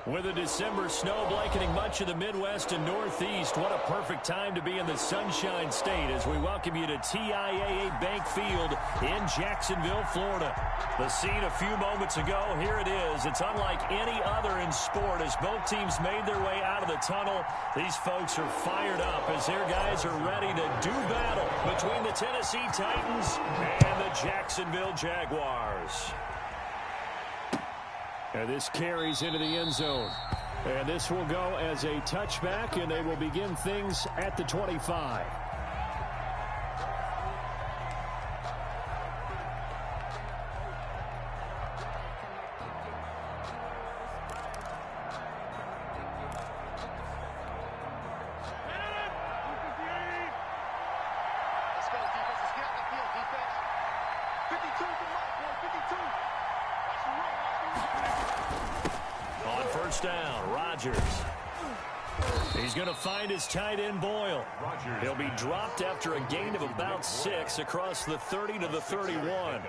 With a December snow blanketing much of the Midwest and Northeast, what a perfect time to be in the Sunshine State as we welcome you to TIAA Bank Field in Jacksonville, Florida. The scene a few moments ago, here it is. It's unlike any other in sport as both teams made their way out of the tunnel. These folks are fired up as their guys are ready to do battle between the Tennessee Titans and the Jacksonville Jaguars. And this carries into the end zone. And this will go as a touchback, and they will begin things at the 25. Down, Rodgers. He's going to find his tight end, Boyle. He'll be dropped after a gain of about 6 across the 30 to the 31.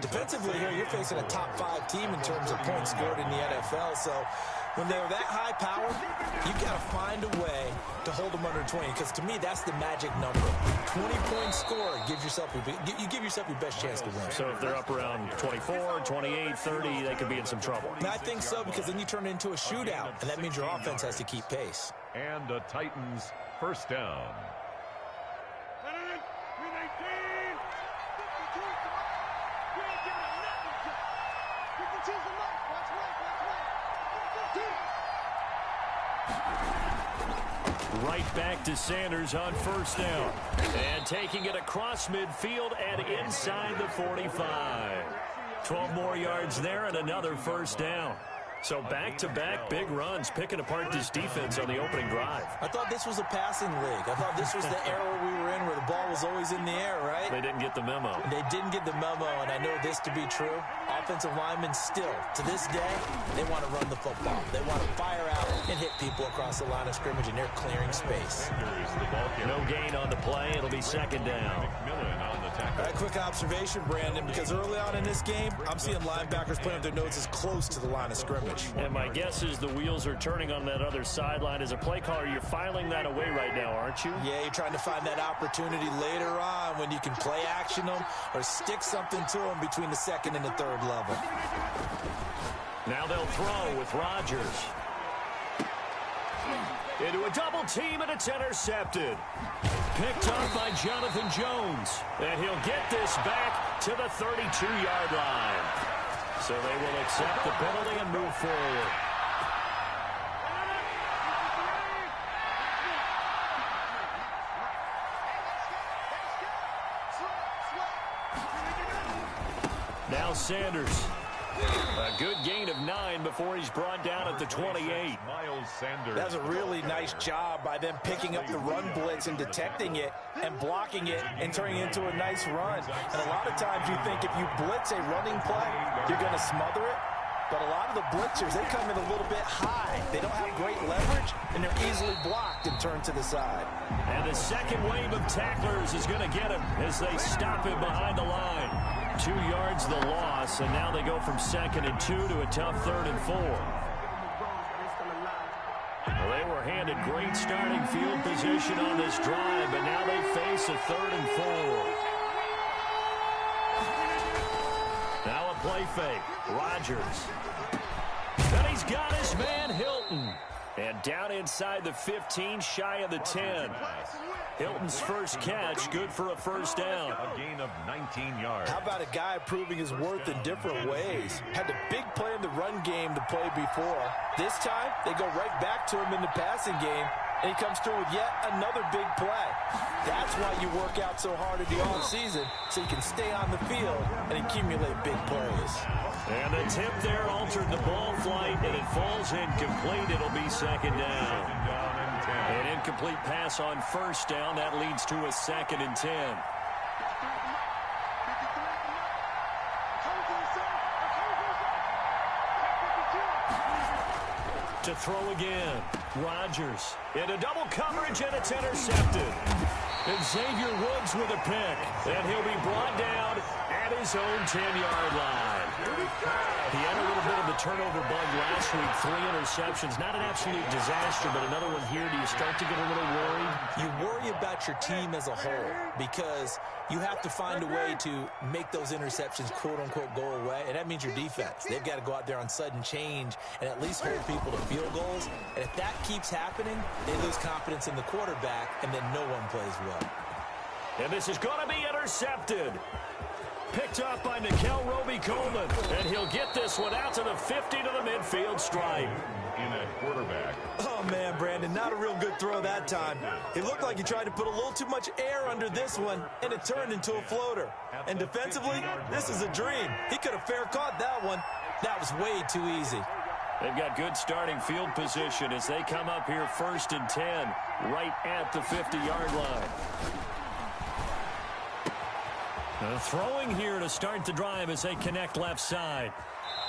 Defensively here, you're facing a top 5 team in terms of points scored in the NFL, so when they're that high powered, you've got to find a way to hold them under 20, because to me, that's the magic number. 20-point score gives yourself you give yourself your best chance to win. So if they're up around 24, 28, 30, they could be in some trouble. And I think so, because then you turn it into a shootout, and that means your offense has to keep pace. And the Titans first down. Right back to Sanders on first down. And taking it across midfield and inside the 45. 12 more yards there and another first down. So back-to-back big runs, picking apart this defense on the opening drive. I thought this was a passing league. I thought this was the era we were in where the ball was always in the air, right? They didn't get the memo. They didn't get the memo, and I know this to be true. Offensive linemen still, to this day, they want to run the football. They want to fire out and hit people across the line of scrimmage, and they're clearing space. No gain on the play. It'll be second down. All right, quick observation, Brandon, because early on in this game, I'm seeing linebackers playing with their noses close to the line of scrimmage. And my guess is the wheels are turning on that other sideline. As a play caller, you're filing that away right now, aren't you? Yeah, you're trying to find that opportunity later on when you can play action them or stick something to them between the second and the third level. Now they'll throw with Rodgers. Into a double team, and it's intercepted. Picked up by Jonathan Jones. And he'll get this back to the 32-yard line. So they will accept the penalty and move forward. Now Sanders. A good gain of 9 before he's brought down at the 28. That's a really nice job by them picking up the run blitz and detecting it and blocking it and turning it into a nice run. And a lot of times you think if you blitz a running play, you're going to smother it. But a lot of the blitzers, they come in a little bit high. They don't have great leverage, and they're easily blocked and turned to the side. And the second wave of tacklers is going to get him as they stop him behind the line. 2 yards the loss, and now they go from 2nd and 2 to a tough 3rd and 4. Well, they were handed great starting field position on this drive, but now they face a 3rd and 4. Now a play fake. Rodgers. And he's got his man Hilton. And down inside the 15, shy of the 10. Hilton's first catch, good for a first down. A gain of 19 yards. How about a guy proving his worth in different ways? Had the big play in the run game to play before. This time, they go right back to him in the passing game, and he comes through with yet another big play. That's why you work out so hard in the offseason, so you can stay on the field and accumulate big plays. And the tip there altered the ball flight, and it falls incomplete. It'll be second down. An incomplete pass on first down. That leads to a 2nd and 10. To throw again. Rodgers into double coverage, and it's intercepted. And Xavier Woods with a pick. And he'll be brought down at his own 10-yard line. He had a little bit of the turnover bug last week, 3 interceptions. Not an absolute disaster, but another one here. Do you start to get a little worried? You worry about your team as a whole because you have to find a way to make those interceptions, quote-unquote, go away, and that means your defense. They've got to go out there on sudden change and at least hold people to field goals, and if that keeps happening, they lose confidence in the quarterback, and then no one plays well. And this is going to be intercepted. Picked up by Nickel Roby-Coleman, and he'll get this one out to the 50 to the midfield stripe. In a quarterback. Oh, man, Brandon, not a real good throw that time. It looked like he tried to put a little too much air under this one, and it turned into a floater. And defensively, this is a dream. He could have fair caught that one. That was way too easy. They've got good starting field position as they come up here 1st and 10, right at the 50-yard line. Throwing here to start the drive as they connect left side.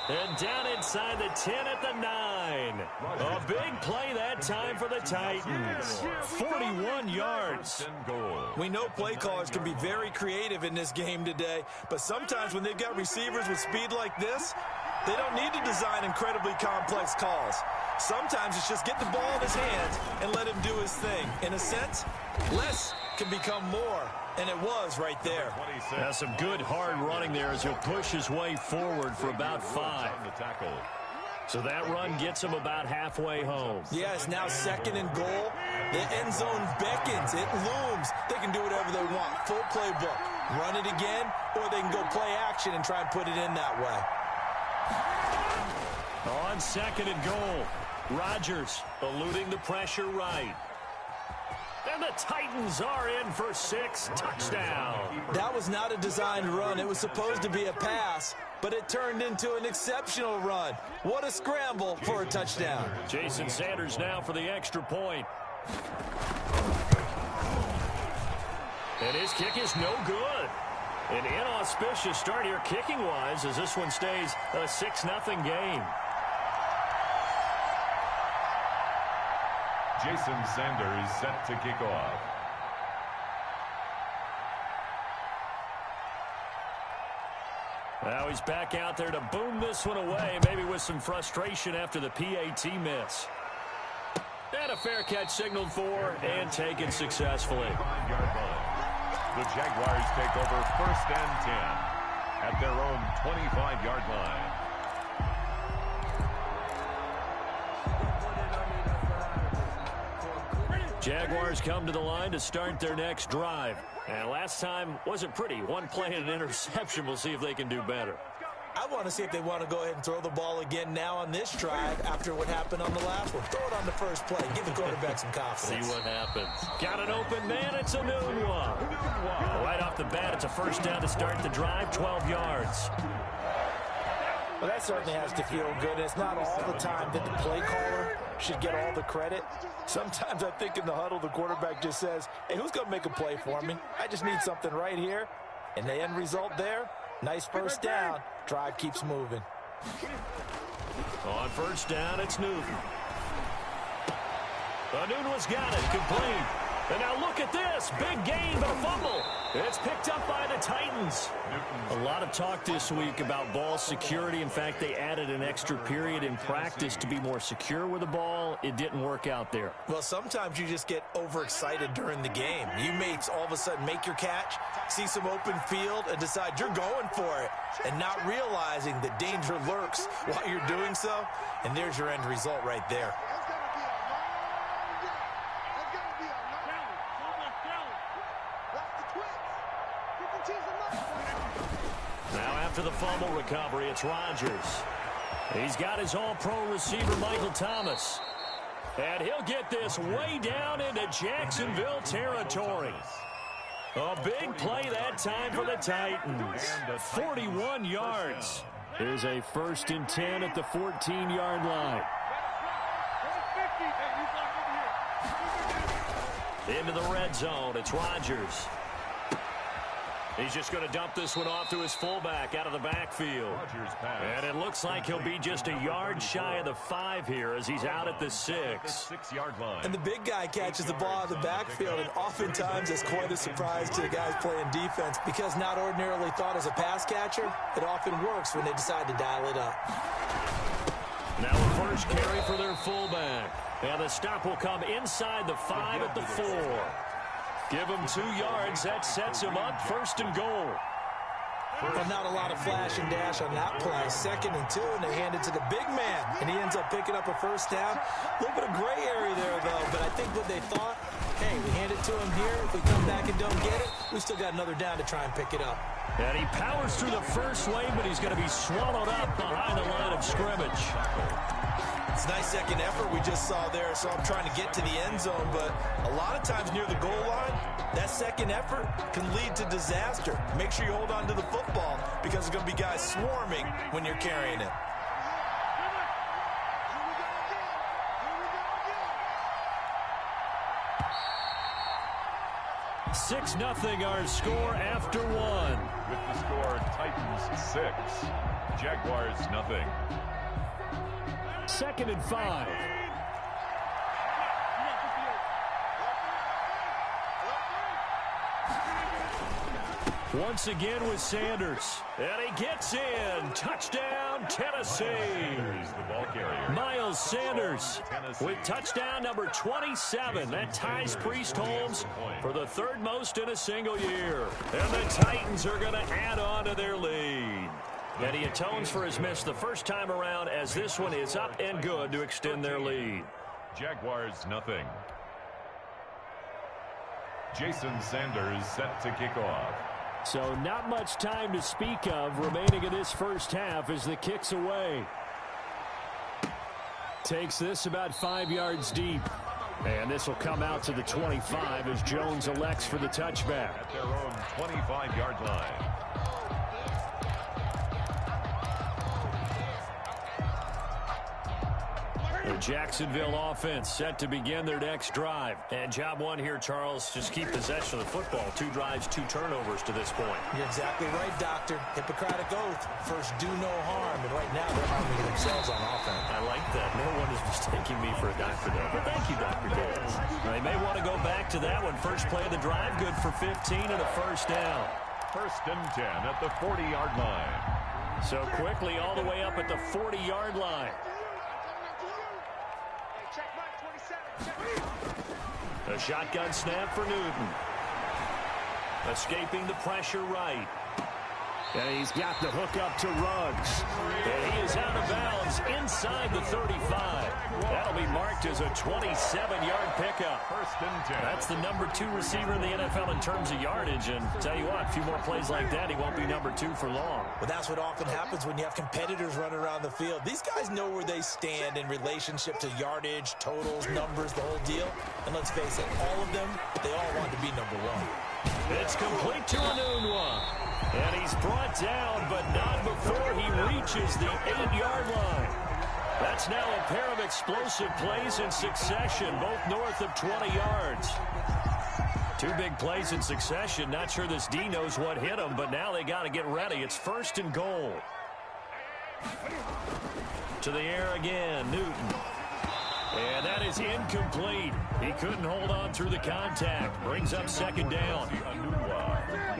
And down inside the 10 at the 9. A big play that time for the Titans. 41 yards. We know play callers can be very creative in this game today, but sometimes when they've got receivers with speed like this, they don't need to design incredibly complex calls. Sometimes it's just get the ball in his hands and let him do his thing. In a sense, less can become more, and it was right there. That's some good hard running there as he'll push his way forward for about 5. So that run gets him about halfway home. Yeah, it's now 2nd and goal. The end zone beckons. It looms. They can do whatever they want. Full playbook. Run it again, or they can go play action and try and put it in that way. On 2nd and goal, Rodgers eluding the pressure right. And the Titans are in for 6. Touchdown. That was not a designed run. It was supposed to be a pass, but it turned into an exceptional run. What a scramble for a touchdown. Jason Sanders now for the extra point. And his kick is no good. An inauspicious start here kicking-wise as this one stays a 6-0 game. Jason Sanders set to kick off. Now he's back out there to boom this one away, maybe with some frustration after the PAT miss. And a fair catch signaled for and taken successfully. 5-yard line. The Jaguars take over 1st and 10 at their own 25-yard line. Jaguars come to the line to start their next drive. And last time wasn't pretty. One play and an interception. We'll see if they can do better. I want to see if they want to go ahead and throw the ball again now on this drive after what happened on the last one. Throw it on the first play. Give the quarterback some confidence. See what happens. Got an open man. It's a noon one. Right off the bat, it's a 1st down to start the drive, 12 yards. Well, that certainly has to feel good. It's not all the time that the play caller should get all the credit. Sometimes I think in the huddle, the quarterback just says, hey, who's going to make a play for me? I just need something right here. And the end result there, nice 1st down. Drive keeps moving. On 1st down, it's Newton. Newton's got it, complete. And now look at this, big gain, but a fumble. It's picked up by the Titans. A lot of talk this week about ball security. In fact, they added an extra period in practice to be more secure with the ball. It didn't work out there. Well, sometimes you just get overexcited during the game. You may all of a sudden make your catch, see some open field, and decide you're going for it, and not realizing that danger lurks while you're doing so. And there's your end result right there. Now after the fumble recovery, it's Rodgers. He's got his all-pro receiver, Michael Thomas. And he'll get this way down into Jacksonville territory. A big play that time for the Titans. 41 yards. Here's a 1st and 10 at the 14-yard line. Into the red zone, it's Rodgers. He's just going to dump this one off to his fullback out of the backfield. And it looks like he'll be just a yard shy of the 5 here as he's out at the 6. 6-yard line. And the big guy catches the ball out of the backfield, and oftentimes it's quite a surprise to the guys playing defense because not ordinarily thought as a pass catcher, it often works when they decide to dial it up. Now a first carry for their fullback. And the stop will come inside the 5 at the 4. Give him 2 yards. That sets him up 1st and goal. Well, not a lot of flash and dash on that play. 2nd and 2, and they hand it to the big man. And he ends up picking up a first down. A little bit of gray area there, though. But I think what they thought, hey, we hand it to him here. If we come back and don't get it, we still got another down to try and pick it up. And he powers through the first wave, but he's going to be swallowed up behind the line of scrimmage. It's a nice second effort we just saw there, so I'm trying to get to the end zone, but a lot of times near the goal line, that second effort can lead to disaster. Make sure you hold on to the football because there's going to be guys swarming when you're carrying it. Six 0 our score after 1. With the score, Titans 6, Jaguars 0. 2nd and 5. Once again with Sanders. And he gets in. Touchdown, Tennessee. The ball carrier. Miles Sanders with touchdown number 27. That ties Priest Holmes for the 3rd most in a single year. And the Titans are going to add on to their lead. And he atones for his miss the first time around as this one is up and good to extend their lead. Jaguars 0. Jason Sanders set to kick off. So not much time to speak of remaining in this first half as the kick's away. Takes this about 5 yards deep. And this will come out to the 25 as Jones elects for the touchback. At their own 25-yard line. The Jacksonville offense set to begin their next drive. And job 1 here, Charles, just keep possession of the football. 2 drives, 2 turnovers to this point. You're exactly right, Doctor. Hippocratic oath. First, do no harm. And right now, they're harming themselves on offense. I like that. No one is mistaking me for a doctor, though. But thank you, Dr. Davis. They may want to go back to that one. First play of the drive, good for 15 and a first down. 1st and 10 at the 40-yard line. So quickly all the way up at the 40-yard line. A shotgun snap for Newton. Escaping the pressure right. And he's got the hook up to Ruggs. And he is out of bounds inside the 35. That'll be marked as a 27-yard pickup. 1st and 10. That's the number 2 receiver in the NFL in terms of yardage. And tell you what, a few more plays like that, he won't be number 2 for long. Well, that's what often happens when you have competitors running around the field. These guys know where they stand in relationship to yardage, totals, numbers, the whole deal. And let's face it, all of them, they all want to be number 1. It's complete to Anunwa. And he's brought down, but not before he reaches the 8-yard line. That's now a pair of explosive plays in succession, both north of 20 yards. 2 big plays in succession. Not sure this D knows what hit him, but now they got to get ready. It's 1st and goal. To the air again, Newton. And that is incomplete. He couldn't hold on through the contact. Brings up 2nd down.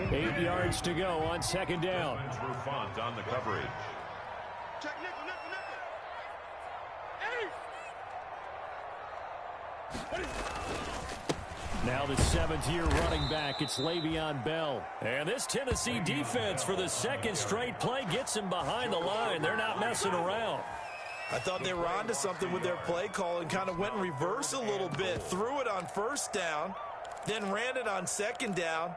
8 yards to go on 2nd down. Font on the coverage. Now the 7th-year running back, it's Le'Veon Bell. And this Tennessee defense for the 2nd straight play gets him behind the line. They're not messing around. I thought they were onto something with their play call and kind of went in reverse a little bit. Threw it on 1st down, then ran it on 2nd down.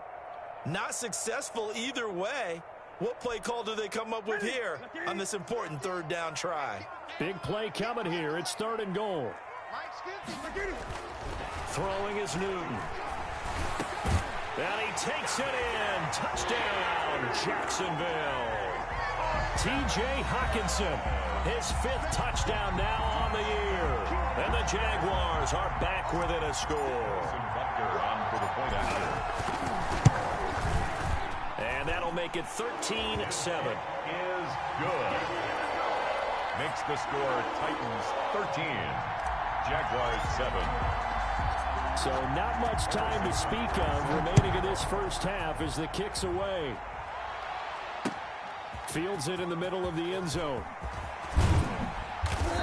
Not successful either way. What play call do they come up with here on this important 3rd down try? Big play coming here. It's 3rd and goal. Throwing is Newton. And he takes it in. Touchdown, Jacksonville. T.J. Hockenson, his 5th touchdown now on the year. And the Jaguars are back within a score. On for the point after. And that'll make it 13-7. Is good. Makes the score Titans 13, Jaguars 7. So not much time to speak of remaining in this first half as the kick's away. Fields it in the middle of the end zone.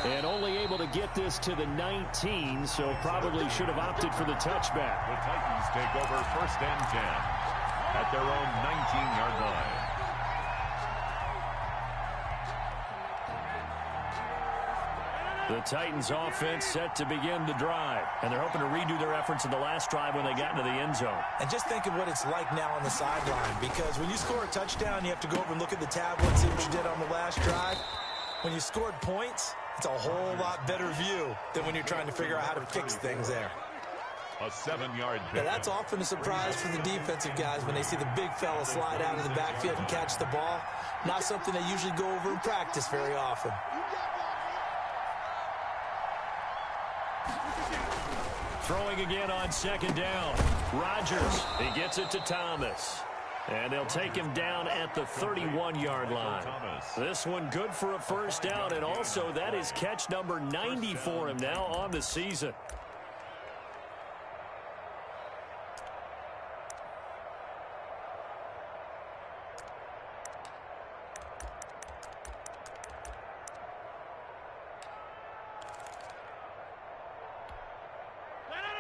And only able to get this to the 19, so probably should have opted for the touchback. The Titans take over 1st and 10 at their own 19-yard line. The Titans offense set to begin the drive, and they're hoping to redo their efforts in the last drive when they got into the end zone. And just think of what it's like now on the sideline, because when you score a touchdown, you have to go over and look at the tablet and see what you did on the last drive. When you scored points, it's a whole lot better view than when you're trying to figure out how to fix things there. A 7-yard Now, that's often a surprise for the defensive guys when they see the big fella slide out of the backfield and catch the ball. Not something they usually go over in practice very often. Throwing again on 2nd down. Rodgers, he gets it to Thomas. And they'll take him down at the 31-yard line. This one good for a 1st down, and also that is catch number 90 for him now on the season.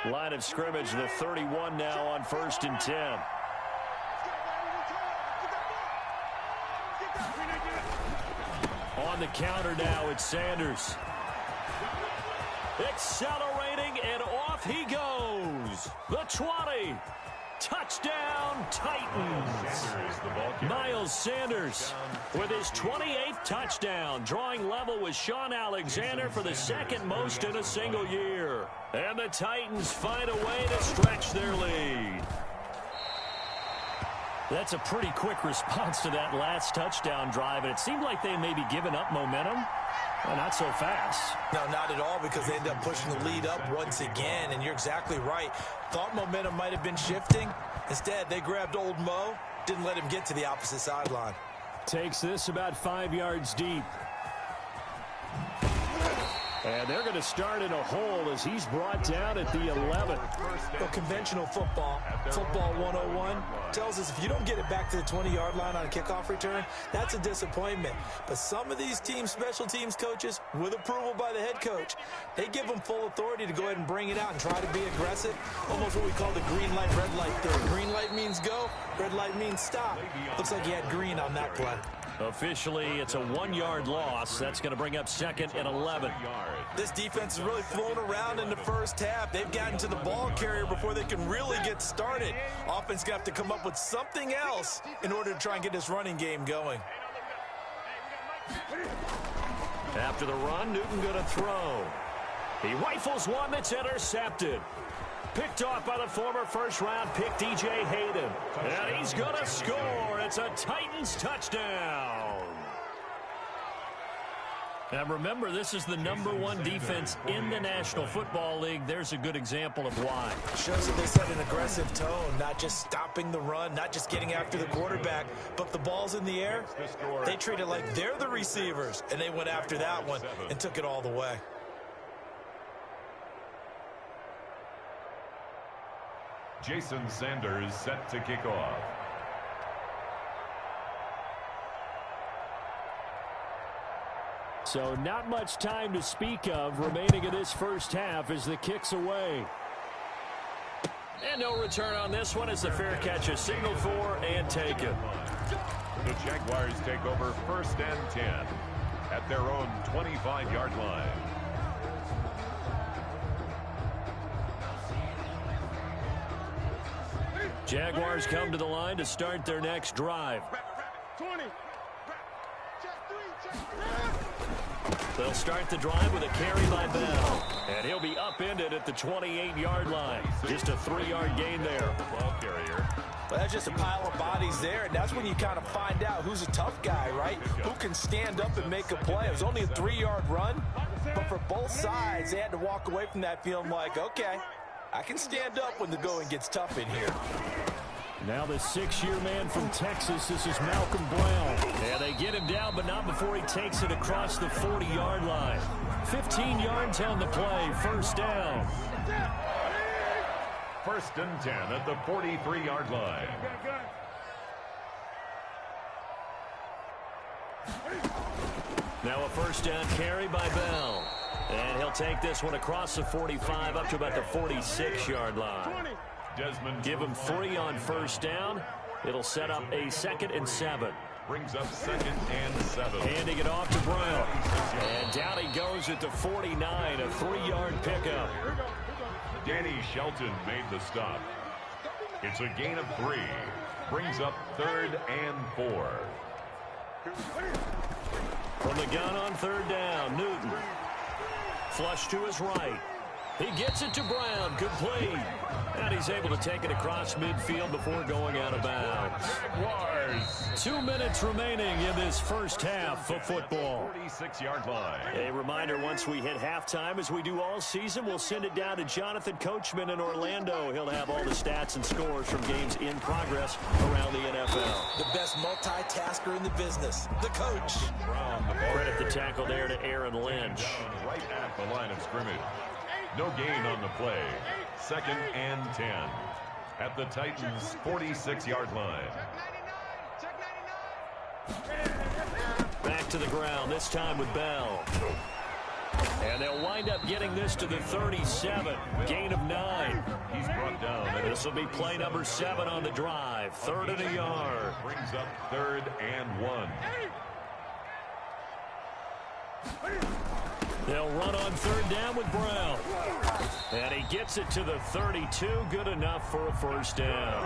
Line of scrimmage, the 31 now on 1st and 10. On the counter now, it's Sanders. Accelerating, and off he goes. The 20. Touchdown, Titans. Miles Sanders with his 28th touchdown, drawing level with Sean Alexander for the 2nd most in a single year. And the Titans find a way to stretch their lead. That's a pretty quick response to that last touchdown drive, and it seemed like they may be giving up momentum. Well, not so fast. No, not at all, because they end up pushing the lead up once again, and you're exactly right. Thought momentum might have been shifting. Instead, they grabbed old Mo, didn't let him get to the opposite sideline. Takes this about 5 yards deep. And they're going to start in a hole as he's brought down at the 11. Well, conventional football 101, tells us if you don't get it back to the 20-yard line on a kickoff return, that's a disappointment. But some of these special teams coaches, with approval by the head coach, they give them full authority to go ahead and bring it out and try to be aggressive. Almost what we call the green light, red light theory. Green light means go, red light means stop. Looks like he had green on that play. Officially, it's a 1-yard loss. That's going to bring up 2nd and 11. This defense is really flown around in the first half. They've gotten to the ball carrier before they can really get started. Offense got to come up with something else in order to try and get this running game going. After the run, Newton going to throw. He rifles one that's intercepted. Picked off by the former first-round pick, DJ Hayden. And he's going to score. It's a Titans touchdown. Now remember, this is the #1 defense in the National Football League. There's a good example of why. Shows that they set an aggressive tone, not just stopping the run, not just getting after the quarterback, but if the ball's in the air, they treat it like they're the receivers, and they went after that one and took it all the way. Jason Sanders set to kick off. So not much time to speak of remaining in this first half as the kick's away. And no return on this one as the fair catch is signaled for and taken. The Jaguars take over 1st and 10 at their own 25-yard line. Jaguars come to the line to start their next drive. They'll start the drive with a carry by Bell. And he'll be upended at the 28-yard line. Just a 3-yard gain there. Ball carrier. Well, that's just a pile of bodies there, and that's when you kind of find out who's a tough guy, right? Who can stand up and make a play. It was only a 3-yard run, but for both sides, they had to walk away from that feeling like, okay, I can stand up when the going gets tough in here. Now the 6-year man from Texas, this is Malcolm Brown. And they get him down, but not before he takes it across the 40-yard line. 15 yards on the play, 1st down. 1st and 10 at the 43-yard line. Now a first down carry by Bell. And he'll take this one across the 45 up to about the 46-yard line. Desmond, give him 3 on first down. It'll set up a 2nd and 7. Brings up 2nd and 7. Handing it off to Brown. And down he goes at the 49, a 3-yard pickup. Danny Shelton made the stop. It's a gain of 3. Brings up 3rd and 4. From the gun on 3rd down, Newton. Flush to his right. He gets it to Brown. Complete. And he's able to take it across midfield before going out of bounds. Jaguars. 2 minutes remaining in this first half of football. 46-yard line. A reminder, once we hit halftime, as we do all season, we'll send it down to Jonathan Coachman in Orlando. He'll have all the stats and scores from games in progress around the NFL. The best multitasker in the business, the coach. Brown, the ball. Credit the tackle there to Aaron Lynch. Right at the line of scrimmage. No gain on the play. 2nd and 10. At the Titans' 46-yard line. Back to the ground, this time with Bell. And they'll wind up getting this to the 37. Gain of 9. He's brought down. This will be play number 7 on the drive. 3rd and a yard. Brings up 3rd and 1. They'll run on 3rd down with Brown. And he gets it to the 32. Good enough for a first down.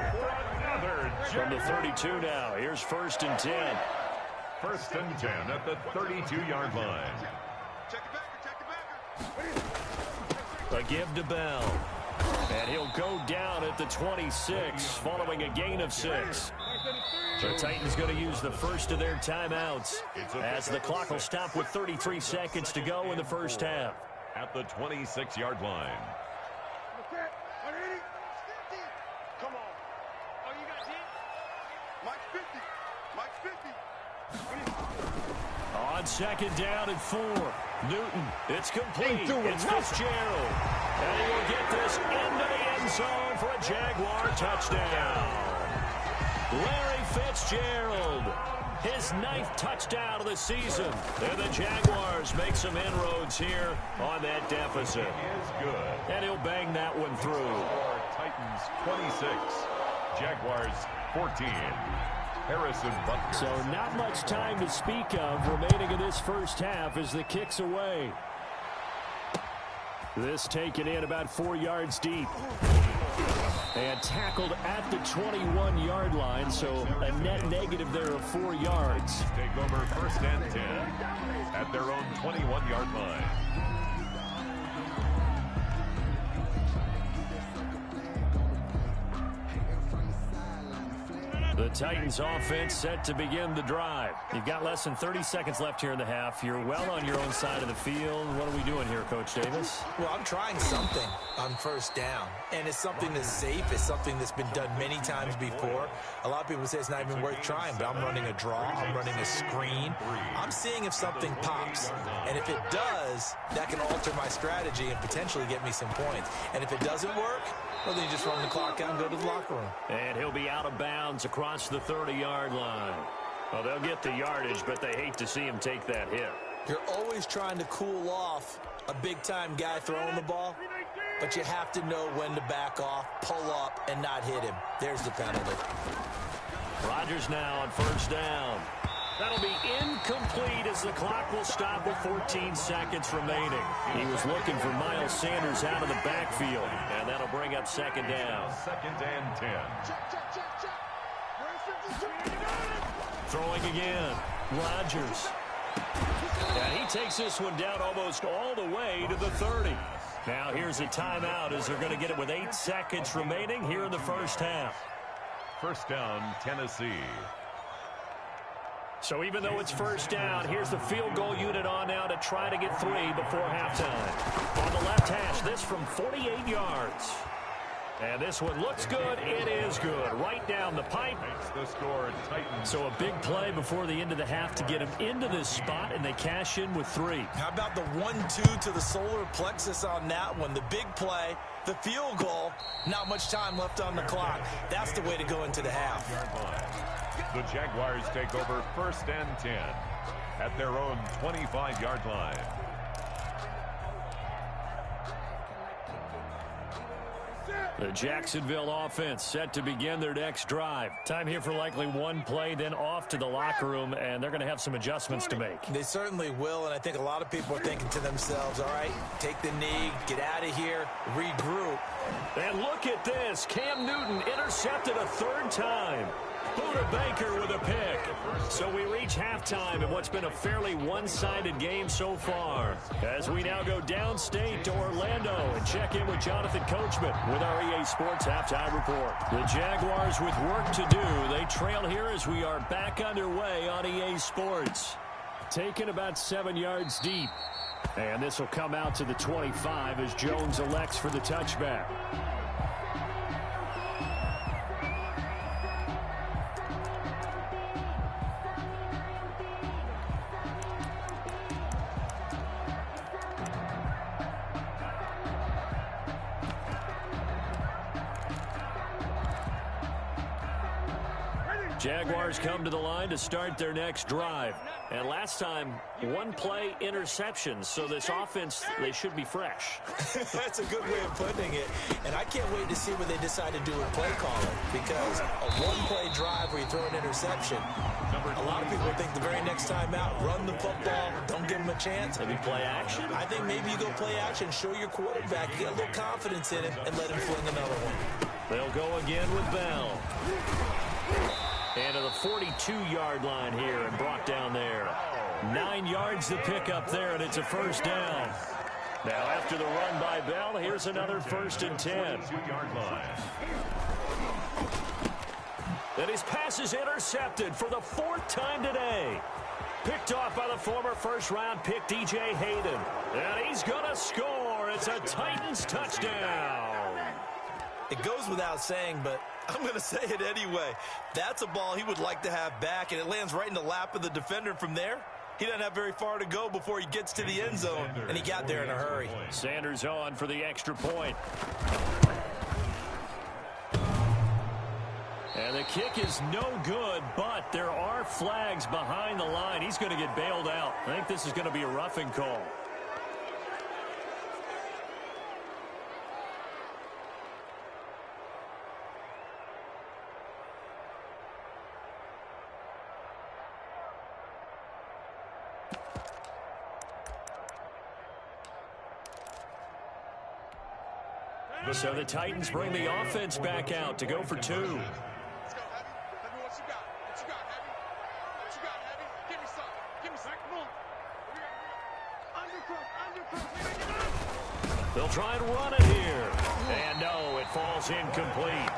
From the 32 now. Here's 1st and 10. 1st and 10 at the 32-yard line. A give to Bell. And he'll go down at the 26 following a gain of 6. The Titans going to use the first of their timeouts as the clock will stop with 33 seconds to go in the first half. At the 26-yard line. Come on. Oh, you got 10? Mike's 50. Mike's 50. On 2nd down and 4. Newton, it's complete. It's Fitzgerald. And he will get this into the end zone for a Jaguar touchdown. Larry Fitzgerald, his 9th touchdown of the season. And the Jaguars make some inroads here on that deficit. Is good. And he'll bang that one through. Titans 26, Jaguars 14. Harrison Butker. So not much time to speak of remaining in this first half as the kick's away. This taken in about 4 yards deep. And tackled at the 21-yard line, so a net negative there of 4 yards. Take over 1st and 10 at their own 21-yard line. The Titans offense set to begin the drive. You've got less than 30 seconds left here in the half. You're well on your own side of the field. What are we doing here, Coach Davis? Well, I'm trying something on 1st down, and it's something that's safe. It's something that's been done many times before. A lot of people say it's not even worth trying, but I'm running a draw. I'm running a screen. I'm seeing if something pops, and if it does, that can alter my strategy and potentially get me some points. And if it doesn't work, well, then you just run the clock out and go to the locker room. And he'll be out of bounds across the 30-yard line. Well, they'll get the yardage, but they hate to see him take that hit. You're always trying to cool off a big-time guy throwing the ball, but you have to know when to back off, pull up, and not hit him. There's the penalty. Rodgers now on 1st down. That'll be incomplete as the clock will stop with 14 seconds remaining. He was looking for Miles Sanders out of the backfield, and that'll bring up 2nd down. 2nd and 10. Throwing again. Rodgers. And he takes this one down almost all the way to the 30. Now here's a timeout as they're going to get it with 8 seconds remaining here in the first half. 1st down, Tennessee. So even though it's 1st down, here's the field goal unit on now to try to get 3 before halftime. On the left hash, this from 48 yards. And this one looks good. It is good. Right down the pipe. Makes the score, Titans. So a big play before the end of the half to get him into this spot, and they cash in with 3. How about the 1-2 to the solar plexus on that one? The big play, the field goal, not much time left on the clock. That's the way to go into the half. The Jaguars take over 1st and 10. at their own 25-yard line. The Jacksonville offense set to begin their next drive. Time here for likely one play, then off to the locker room, and they're going to have some adjustments to make. They certainly will, and I think a lot of people are thinking to themselves, all right, take the knee, get out of here, regroup. And look at this. Cam Newton intercepted a third time. Buda Baker with a pick. So we reach halftime in what's been a fairly one-sided game so far. As we now go downstate to Orlando and check in with Jonathan Coachman with our EA Sports Halftime Report. The Jaguars with work to do. They trail here as we are back underway on EA Sports. Taken about 7 yards deep. And this will come out to the 25 as Jones elects for the touchback. Jaguars come to the line to start their next drive. And last time, one play interceptions. So this offense, they should be fresh. That's a good way of putting it. And I can't wait to see what they decide to do with play calling. Because a one-play drive where you throw an interception, a lot of people think the very next time out, run the football, don't give them a chance. Maybe play action? I think maybe you go play action, show your quarterback, get a little confidence in him, and let him fling another one. They'll go again with Bell. And to the 42-yard line here and brought down there. 9 yards to pick up there, and it's a first down. Now after the run by Bell, here's another 1st and 10. And his pass is intercepted for the 4th time today. Picked off by the former first-round pick, DJ Hayden. And he's going to score. It's a Titans touchdown. It goes without saying, but I'm going to say it anyway. That's a ball he would like to have back, and it lands right in the lap of the defender. From there, he doesn't have very far to go before he gets to the end zone, and he got there in a hurry. Sanders on for the extra point. And the kick is no good, but there are flags behind the line. He's going to get bailed out. I think this is going to be a roughing call. So the Titans bring the offense back out to go for 2. Let's go, Heavy. Heavy, what you got? What you got, Heavy? What you got, Heavy? Give me some. Give me some. Come on. Undercook. They'll try and run it here. And no, it falls incomplete.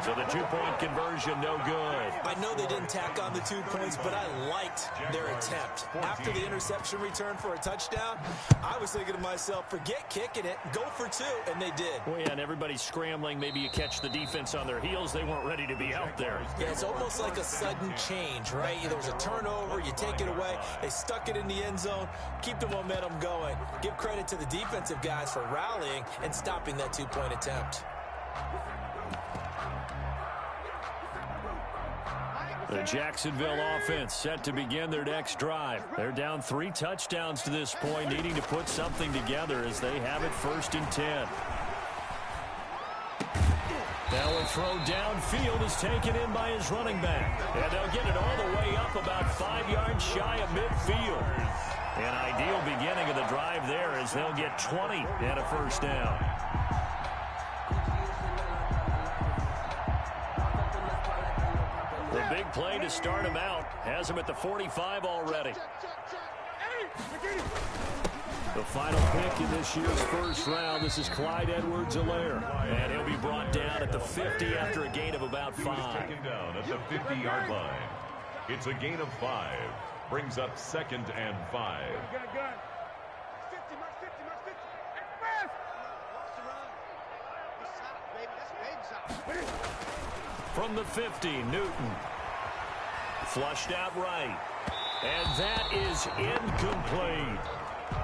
So the 2-point conversion, no good. I know they didn't tack on the 2 points, but I liked their attempt. After the interception return for a touchdown, I was thinking to myself, forget kicking it, go for 2, and they did. Well, yeah, and everybody's scrambling. Maybe you catch the defense on their heels. They weren't ready to be out there. Yeah, it's almost like a sudden change, right? There was a turnover, you take it away, they stuck it in the end zone, keep the momentum going. Give credit to the defensive guys for rallying and stopping that 2-point attempt. The Jacksonville offense set to begin their next drive. They're down 3 touchdowns to this point, needing to put something together as they have it 1st and 10. Now a throw downfield is taken in by his running back. And they'll get it all the way up about 5 yards shy of midfield. An ideal beginning of the drive there as they'll get 20 and a first down. The big play to start him out has him at the 45 already. The final pick in this year's first round, this is Clyde Edwards-Helaire. And he'll be brought down at the 50 after a gain of about 5. Taken down at the 50-yard line. It's a gain of 5. Brings up 2nd and 5. From the 50, Newton. Flushed out right. And that is incomplete.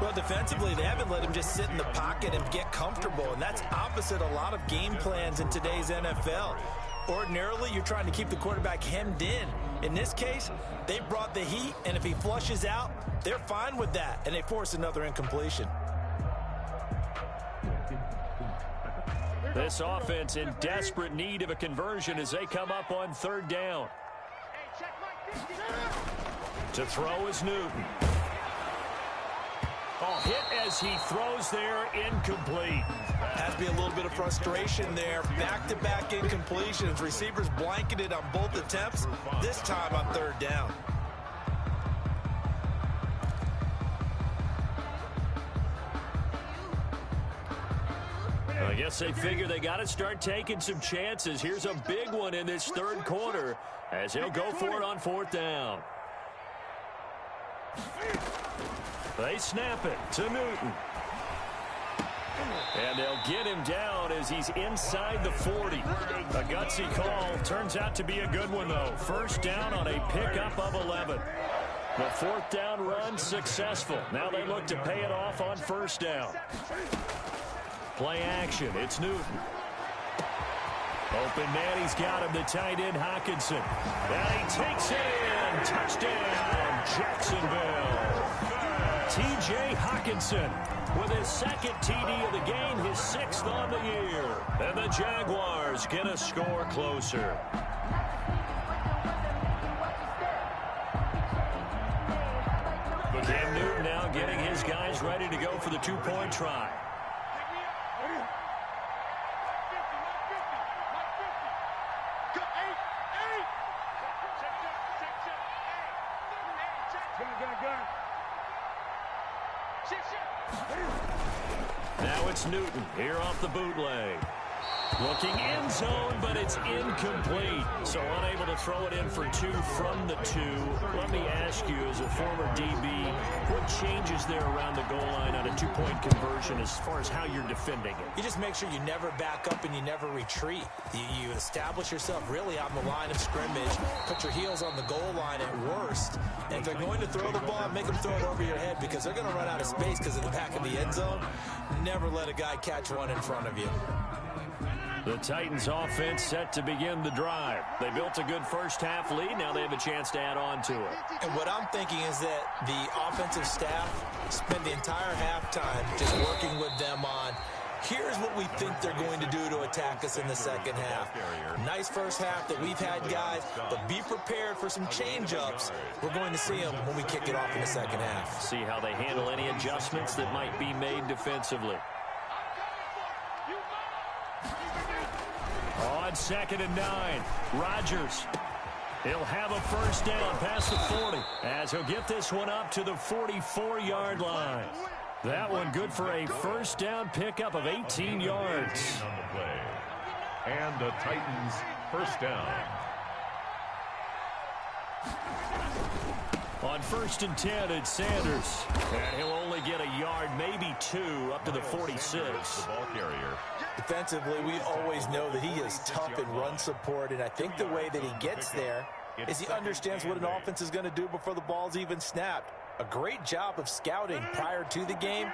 Well, defensively, they haven't let him just sit in the pocket and get comfortable, and that's opposite a lot of game plans in today's NFL. Ordinarily, you're trying to keep the quarterback hemmed in In this case, they brought the heat, and if he flushes out, they're fine with that, and they force another incompletion. This offense in desperate need of a conversion as they come up on third down. To throw is Newton. Oh, hit as he throws there, incomplete. Has to be a little bit of frustration there. Back-to-back incompletions. Receivers blanketed on both attempts, this time on third down. I guess they figure they got to start taking some chances. Here's a big one in this third quarter as he'll go for it on fourth down. They snap it to Newton. And they'll get him down as he's inside the 40. A gutsy call. Turns out to be a good one, though. First down on a pickup of 11. The fourth down run successful. Now they look to pay it off on first down. Play action. It's Newton. Open man. He's got him. The tight end, Hockenson. And he takes it in. Touchdown, Jacksonville. T.J. Hockenson with his second TD of the game, his 6th on the year. And the Jaguars get a score closer. Cam Newton now getting his guys ready to go for the two-point try. Now it's Newton here off the bootleg. Looking end zone, but it's incomplete. So unable to throw it in for 2 from the 2. Let me ask you, as a former DB, what changes there around the goal line on a two-point conversion as far as how you're defending it? You just make sure you never back up and you never retreat. You establish yourself really on the line of scrimmage, put your heels on the goal line at worst, and if they're going to throw the ball, make them throw it over your head because they're going to run out of space because of the back of the end zone. Never let a guy catch one in front of you. The Titans offense set to begin the drive. They built a good first half lead. Now they have a chance to add on to it. And what I'm thinking is that the offensive staff spent the entire halftime just working with them on, here's what we think they're going to do to attack us in the second half. Nice first half that we've had, guys, but be prepared for some change-ups. We're going to see them when we kick it off in the second half. See how they handle any adjustments that might be made defensively. On 2nd and 9, Rodgers. He'll have a first down past the 40 as he'll get this one up to the 44-yard line. That one good for a first down pickup of 18 yards. On the play. And the Titans first down. On 1st and 10, it's Sanders. And he'll only get a yard, maybe 2, up to the 46. The ball carrier. Defensively, we always know that he is tough in run support, and I think the way that he gets there is he understands what an offense is going to do before the ball's even snapped. A great job of scouting prior to the game,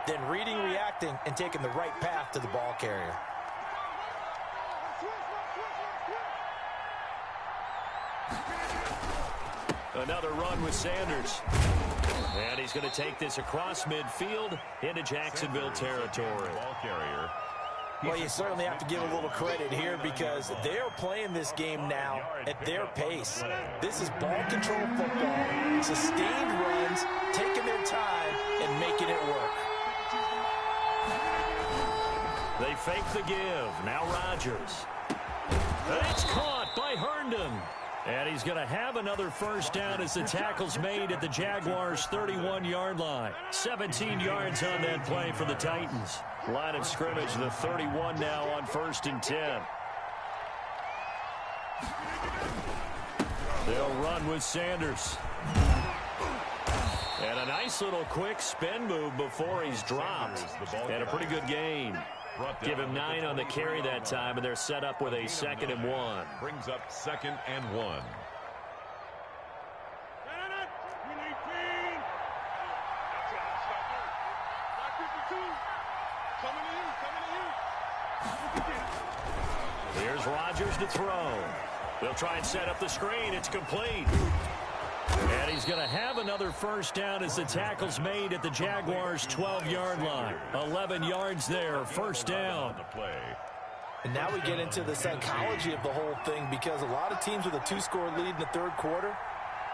then reading, reacting, and taking the right path to the ball carrier. Another run with Sanders. And he's going to take this across midfield into Jacksonville territory. Ball carrier. Well, you certainly have to give a little credit here because they're playing this game now at their pace. This is ball control football, sustained runs, taking their time and making it work. They fake the give. Now Rodgers. And it's caught by Herndon. And he's going to have another first down as the tackle's made at the Jaguars' 31-yard line. 17 yards on that play for the Titans. Line of scrimmage, the 31 now on 1st and 10. They'll run with Sanders. And a nice little quick spin move before he's dropped. And a pretty good gain. Give him 9 on the carry that time, and they're set up with a 2nd and 1. Brings up 2nd and 1. Here's Rodgers to throw. They'll try and set up the screen. It's complete. And he's going to have another first down as the tackle's made at the Jaguars' 12-yard line. 11 yards there, first down. And now we get into the psychology of the whole thing, because a lot of teams with a 2-score lead in the third quarter,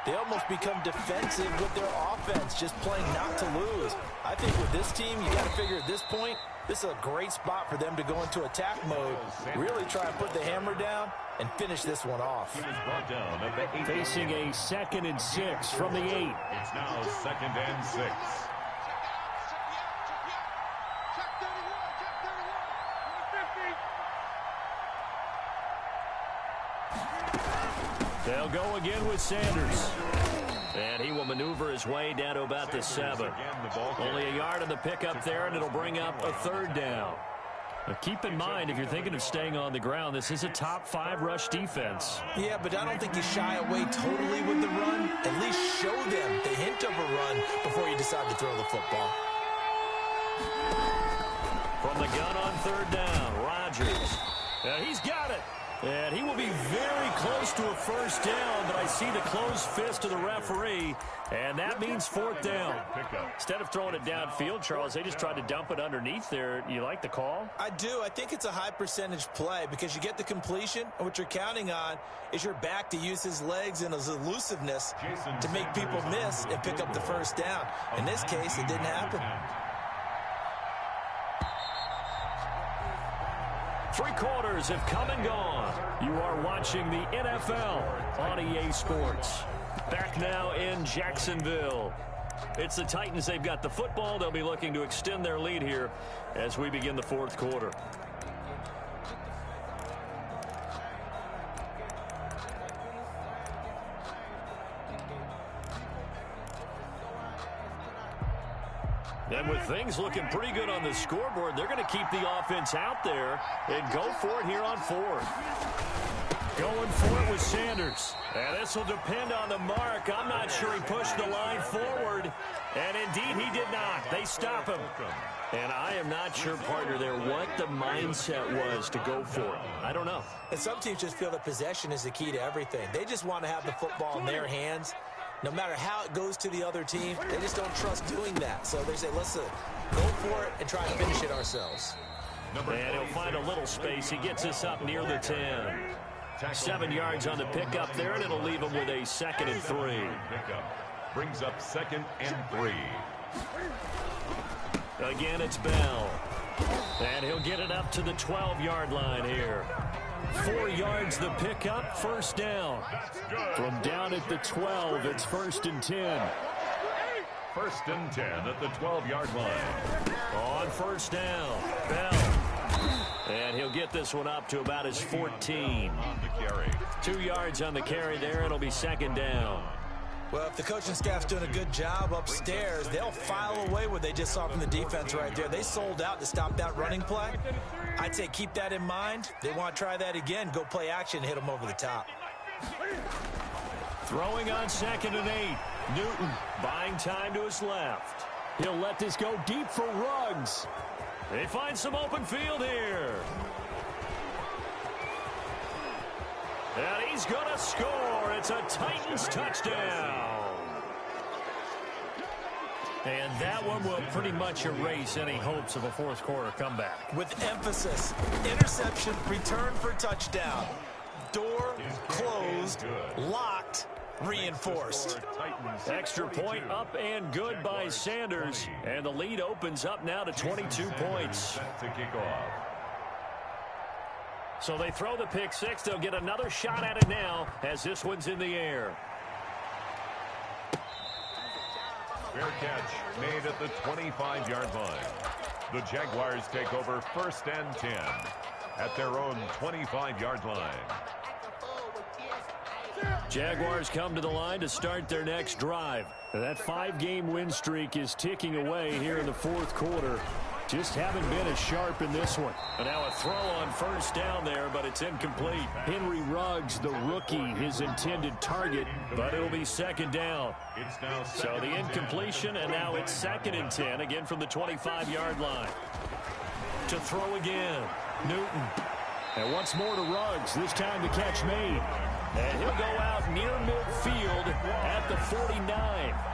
they almost become defensive with their offense, just playing not to lose. I think with this team, you got to figure at this point, this is a great spot for them to go into attack mode, really try and put the hammer down and finish this one off. Facing a 2nd and 6 from the 8. It's now 2nd and 6. They'll go again with Sanders. And he will maneuver his way down to about the 7. Only a yard on the pickup there, and it'll bring up a 3rd down. Now keep in mind, if you're thinking of staying on the ground, this is a top 5 rush defense. Yeah, but I don't think you shy away totally with the run. At least show them the hint of a run before you decide to throw the football. From the gun on 3rd down, Rodgers. He's got it. And he will be very close to a first down, but I see the closed fist of the referee, and that means 4th down. Instead of throwing it downfield, Charles, they just tried to dump it underneath there. You like the call? I do. I think it's a high percentage play because you get the completion, and what you're counting on is your back to use his legs and his elusiveness to make people miss and pick up the first down. In this case, it didn't happen. 3 quarters have come and gone. You are watching the NFL on EA Sports. Back now in Jacksonville. It's the Titans. They've got the football. They'll be looking to extend their lead here as we begin the 4th quarter. And with things looking pretty good on the scoreboard, they're going to keep the offense out there and go for it here on 4th. Going for it with Sanders. And this will depend on the mark. I'm not sure he pushed the line forward. And indeed, he did not. They stop him. And I am not sure, partner, there what the mindset was to go for it. I don't know. And some teams just feel that possession is the key to everything. They just want to have the football in their hands. No matter how it goes to the other team, they just don't trust doing that. So they say, listen, go for it and try to finish it ourselves. And he'll find a little space. He gets us up near the 10. 7 yards on the pickup there, and it'll leave him with a 2nd and 3. Brings up 2nd and 3. Again, it's Bell. And he'll get it up to the 12-yard line here. 4 yards the pickup, first down. From down at the 12, it's 1st and 10. 1st and 10 at the 12-yard line. On first down, Bell. And he'll get this one up to about his 14. On the carry. 2 yards on the carry there. It'll be 2nd down. Well, if the coaching staff's doing a good job upstairs, they'll file away what they just saw from the defense right there. They sold out to stop that running play. I'd say keep that in mind. They want to try that again. Go play action and hit them over the top. Throwing on 2nd and 8. Newton buying time to his left. He'll let this go deep for Ruggs. They find some open field here. And he's going to score. It's a Titans touchdown. And that one will pretty much erase any hopes of a 4th quarter comeback. With emphasis, interception, return for touchdown. Door closed, locked, reinforced. Extra point up and good by Sanders. And the lead opens up now to 22 points. To kick off. So they throw the pick 6. They'll get another shot at it now as this one's in the air. Fair catch made at the 25-yard line. The Jaguars take over 1st and 10 at their own 25-yard line. Jaguars come to the line to start their next drive. That 5-game win streak is ticking away here in the 4th quarter. Just haven't been as sharp in this one. And now a throw on first down there, but it's incomplete. Henry Ruggs, the rookie, his intended target, but it'll be 2nd down. It's now so the incompletion, and now it's 2nd and 10, again from the 25-yard line. To throw again, Newton. And once more to Ruggs, this time the catch made. And he'll go out near midfield at the 49.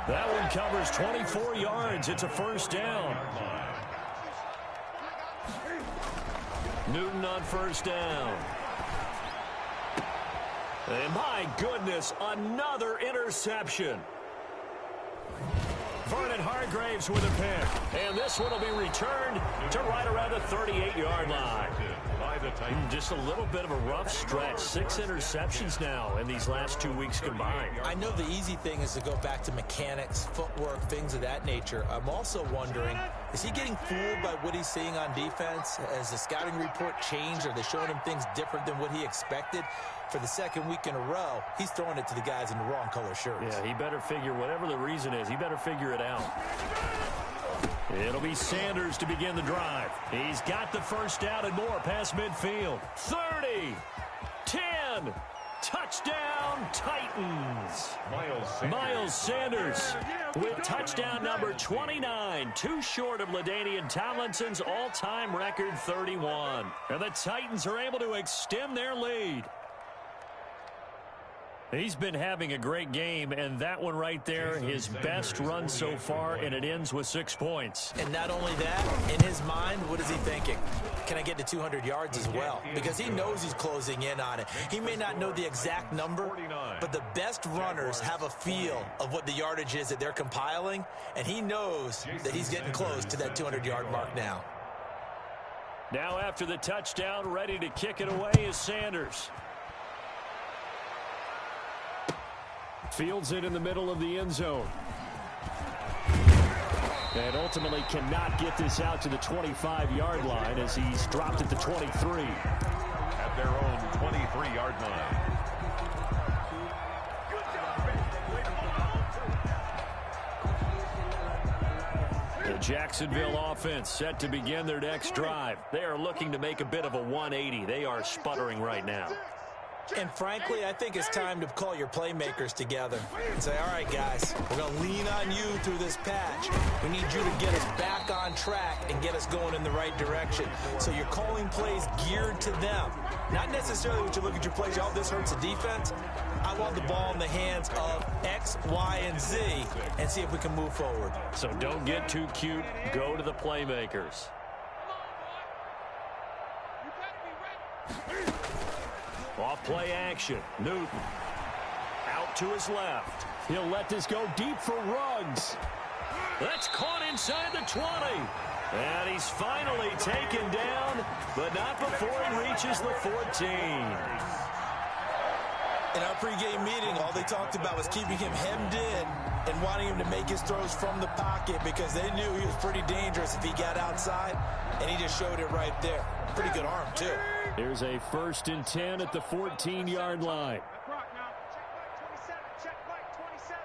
That one covers 24 yards. It's a first down. Newton on first down. And my goodness, another interception. Vernon Hargraves with a pick. And this one will be returned to right around the 38-yard line. Just a little bit of a rough stretch. 6 interceptions now in these last 2 weeks combined. I know the easy thing is to go back to mechanics, footwork, things of that nature. I'm also wondering, is he getting fooled by what he's seeing on defense? Has the scouting report changed? Are they showing him things different than what he expected? For the second week in a row, he's throwing it to the guys in the wrong color shirts. Yeah, he better figure, whatever the reason is, he better figure it out. It'll be Sanders to begin the drive. He's got the first down and more past midfield. 30, 10, touchdown Titans. Miles Sanders with touchdown number 29, too short of LaDainian Tomlinson's all-time record 31. And the Titans are able to extend their lead. He's been having a great game, and that one right there, his best run so far, and it ends with 6 points. And not only that, in his mind, what is he thinking? Can I get to 200 yards as well? Because he knows he's closing in on it. He may not know the exact number, but the best runners have a feel of what the yardage is that they're compiling, and he knows that he's getting close to that 200-yard mark now. Now after the touchdown, ready to kick it away is Sanders. Fields it in the middle of the end zone. And ultimately cannot get this out to the 25-yard line as he's dropped at the 23. At their own 23-yard line. The Jacksonville offense set to begin their next drive. They are looking to make a bit of a 180. They are sputtering right now. And frankly, I think it's time to call your playmakers together and say, all right, guys, we're going to lean on you through this patch. We need you to get us back on track and get us going in the right direction. So you're calling plays geared to them. Not necessarily when you look at your plays, oh, this hurts the defense. I want the ball in the hands of X, Y, and Z and see if we can move forward. So don't get too cute. Go to the playmakers. Off play action. Newton out to his left. He'll let this go deep for Ruggs. That's caught inside the 20. And he's finally taken down, but not before he reaches the 14. In our pregame meeting, all they talked about was keeping him hemmed in and wanting him to make his throws from the pocket because they knew he was pretty dangerous if he got outside, and he just showed it right there. Pretty good arm, too. Here's a 1st and 10 at the 14-yard line. Check right, 27.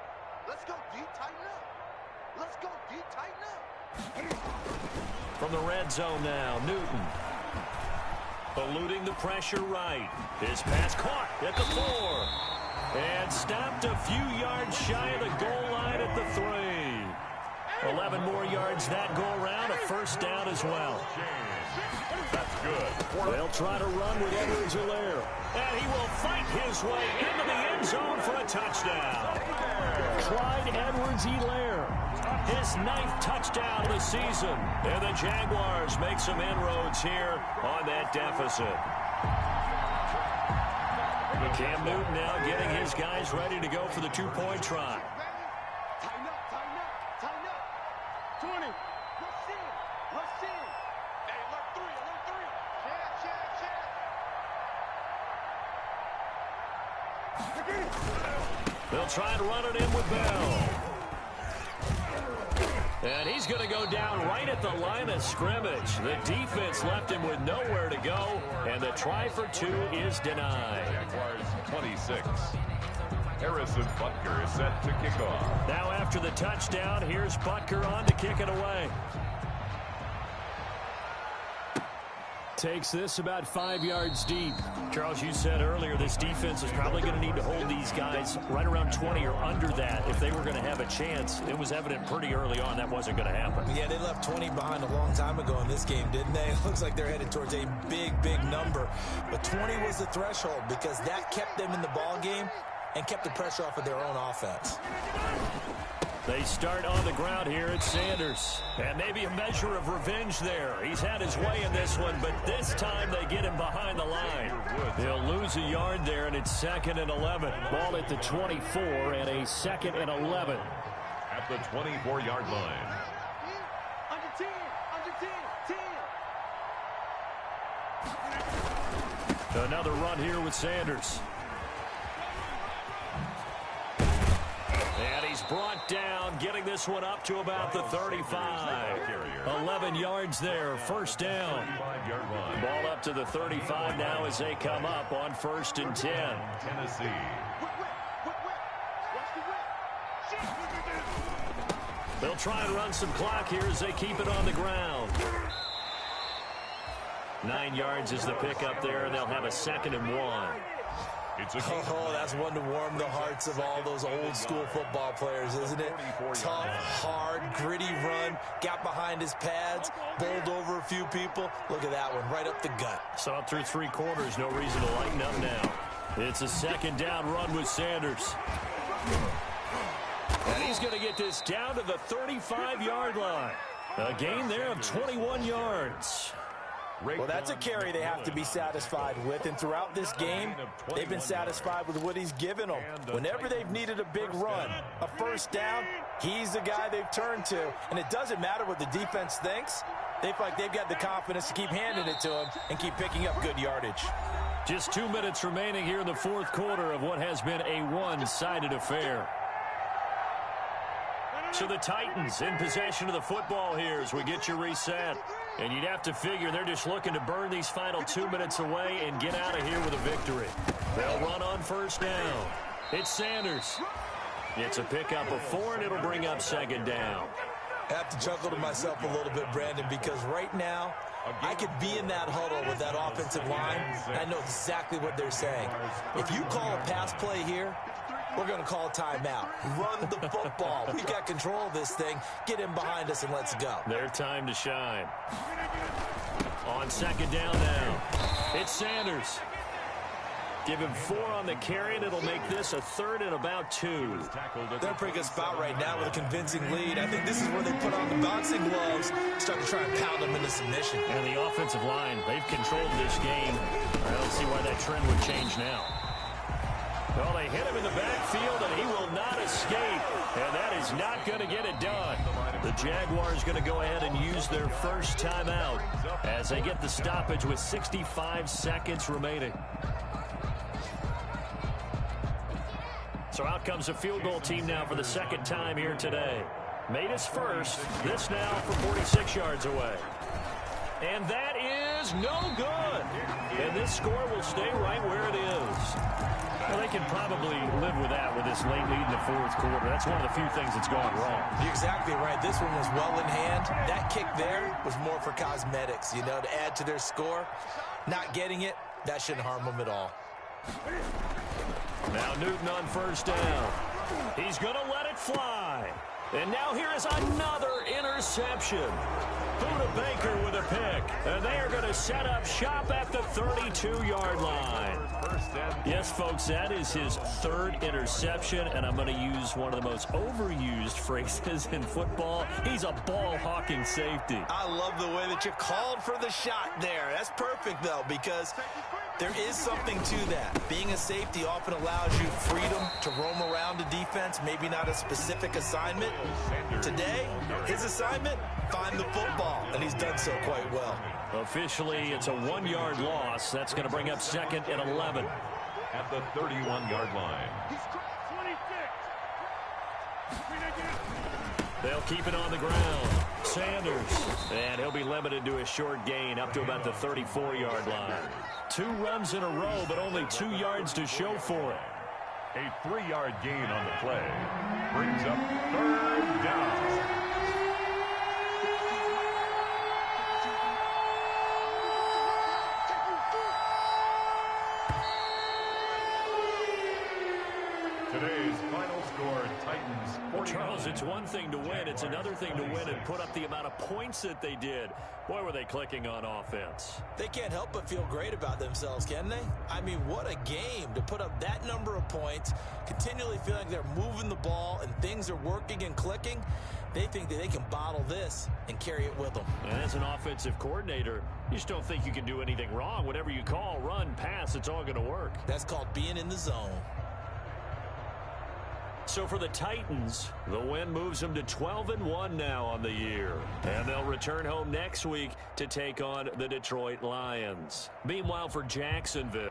Let's go deep, tighten up. Let's go deep, tighten up. From the red zone now, Newton. Eluding the pressure right. His pass caught at the 4. And stopped a few yards shy of the goal line at the 3. 11 more yards that go around, a first down as well. That's good. They'll try to run with Edwards-Helaire. And he will fight his way into the end zone for a touchdown. Clyde Edwards-Helaire, his 9th touchdown of the season. And the Jaguars make some inroads here on that deficit. Cam Newton now getting his guys ready to go for the 2-point try. Tighten up, tighten up, tighten up. 20. Let's see. Hey, alert 3. Check. They'll try and run it in with Bell. And he's going to go down right at the line of scrimmage. The defense left him with nowhere to go, and the try for 2 is denied. Jaguars 26. Harrison Butker is set to kick off. Now after the touchdown, here's Butker on to kick it away. Takes this about 5 yards deep. Charles, you said earlier this defense is probably going to need to hold these guys right around 20 or under that if they were going to have a chance. It was evident pretty early on that wasn't going to happen. Yeah, they left 20 behind a long time ago in this game, didn't they? It looks like they're headed towards a big number. But 20 was the threshold because that kept them in the ball game and kept the pressure off of their own offense. They start on the ground here at Sanders. And maybe a measure of revenge there. He's had his way in this one, but this time they get him behind the line. They'll lose a yard there, and it's 2nd and 11. Ball at the 24 and a 2nd and 11. At the 24-yard line. Under 10, under 10, 10. Another run here with Sanders. And he's brought down, getting this one up to about the 35. 11 yards there, first down. Ball up to the 35 now as they come up on 1st and 10. Tennessee. They'll try and run some clock here as they keep it on the ground. 9 yards is the pickup there, and they'll have a 2nd and 1. Oh, that's one to warm the hearts of all those old school football players, isn't it? Tough, hard, gritty run, got behind his pads, bowled over a few people. Look at that one, right up the gut. Saw it through 3 quarters, no reason to lighten up now. It's a 2nd down run with Sanders. And he's going to get this down to the 35-yard line. A gain there of 21 yards. Well, that's a carry they have to be satisfied with, and throughout this game, they've been satisfied with what he's given them. Whenever they've needed a big run, a first down, he's the guy they've turned to, and it doesn't matter what the defense thinks. They feel like they've got the confidence to keep handing it to him and keep picking up good yardage. Just 2 minutes remaining here in the 4th quarter of what has been a one-sided affair. So the Titans in possession of the football here as we get you reset. And you'd have to figure they're just looking to burn these final 2 minutes away and get out of here with a victory. They'll run on 1st down. It's Sanders. It's a pickup of 4, and it'll bring up 2nd down. I have to chuckle to myself a little bit, Brandon, because right now I could be in that huddle with that offensive line, and I know exactly what they're saying. If you call a pass play here, we're going to call a timeout. Run the football. We've got control of this thing. Get him behind us and let's go. Their time to shine. On 2nd down now. It's Sanders. Give him 4 on the carry, and it'll make this a 3rd and about 2. They're in a pretty good spot right now with a convincing lead. I think this is where they put on the boxing gloves, start to try and pound them into submission. And the offensive line, they've controlled this game. I don't see why that trend would change now. Well, they hit him in the backfield, and he will not escape. And that is not going to get it done. The Jaguars going to go ahead and use their first timeout as they get the stoppage with 65 seconds remaining. So out comes a field goal team now for the 2nd time here today. Made his first. This now from 46 yards away. And that is no good. And this score will stay right where it is. Well, they can probably live with that with this late lead in the 4th quarter. That's one of the few things that's gone wrong. You're exactly right. This one was well in hand. That kick there was more for cosmetics, you know, to add to their score. Not getting it, that shouldn't harm them at all. Now Newton on 1st down. He's going to let it fly. And now here is another interception. Buda Baker with a pick. And they are going to set up shop at the 32-yard line. Yes, folks, that is his 3rd interception, and I'm going to use one of the most overused phrases in football. He's a ball-hawking safety. I love the way that you called for the shot there. That's perfect, though, because there is something to that. Being a safety often allows you freedom to roam around a defense, maybe not a specific assignment. Today, his assignment, find the football, and he's done so quite well. Officially, it's a 1-yard loss. That's going to bring up 2nd and 11. At the 31-yard line. They'll keep it on the ground. Sanders, and he'll be limited to a short gain up to about the 34-yard line. 2 runs in a row, but only 2 yards to show for it. A 3-yard gain on the play brings up 3rd down. Well, Charles, it's one thing to win. It's another thing to win and put up the amount of points that they did. Boy, were they clicking on offense. They can't help but feel great about themselves, can they? I mean, what a game to put up that number of points, continually feeling they're moving the ball and things are working and clicking. They think that they can bottle this and carry it with them. And as an offensive coordinator, you just don't think you can do anything wrong. Whatever you call, run, pass, it's all going to work. That's called being in the zone. So for the Titans, the win moves them to 12-1 now on the year. And they'll return home next week to take on the Detroit Lions. Meanwhile, for Jacksonville,